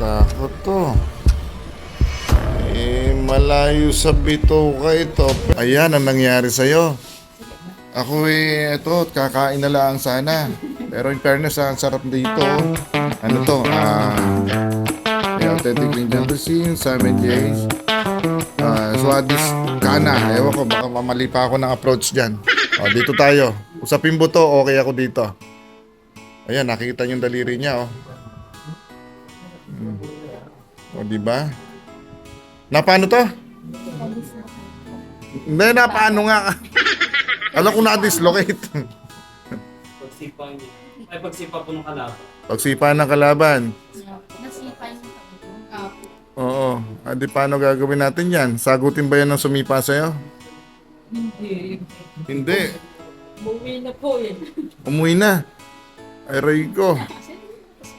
Nakakatakot to. Malayo sa bituka ito. Ayan ang nangyari sa'yo. Ako ito, kakain na lang sana. Pero in fairness, ang sarap dito. Ano to? Authentic Indian cuisine, Simon J's. Swadis Kana. Ewan ko, baka mamali pa ako ng approach dyan. Dito tayo. Usapin mo to, okay ako dito. Ayan, nakikita yung daliri niya, diba? Na paano to? Hindi, na paano nga? Alam ko na-dislocate. Pagsipa niya. Ay, pagsipa po ng kalaban. Pagsipa ng kalaban. Nasipa yung kapo. Oo. Adi, paano gagawin natin yan? Sagutin ba yan ng sumipa sa'yo? Hindi. Hindi. Umuwi na po eh. Umuwi na. Ay, ray ko. Kasi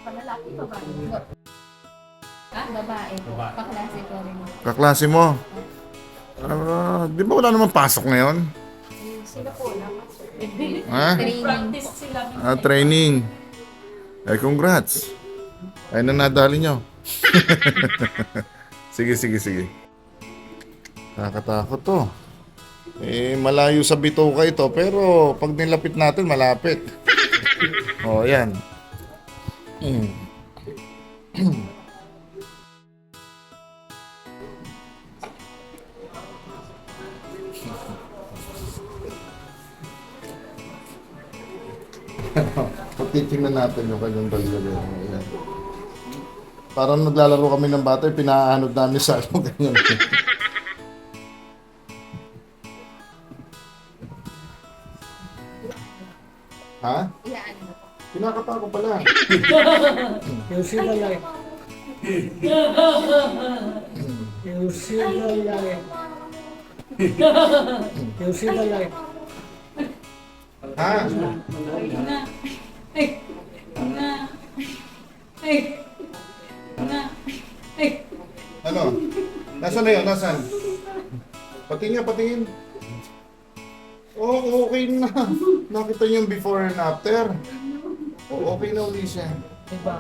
palalaki babae. Babae po. Paklase ko rin. Kaklase mo. Di ba wala namang pasok ngayon? Sila po lang. Ha? Practice sila. Training. Ay, congrats. Ay, nang nadali nyo. Sige. Nakakatakot to. Malayo sa bituka ito, pero pag nilapit natin, malapit. Yan. Titingnan natin yung kanyang daliri. Ayan. Parang naglalaro kami ng bata, pinaanod namin sa ganyan. Ha? Iyaan mo po. Pinakapa ko pala. You see the light. You see the light. You see the light. Ha? Ano? Nasaan na yun? Nasaan? Patingin. Okay na. Nakita niyo yung before and after. Okay na uli siya. Diba?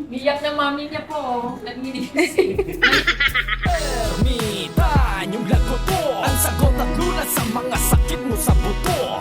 Biyak na mami niya po. Nag-inisip. Ermitan, yung lagot mo ang sagot at lunas sa mga sakit mo sa buto.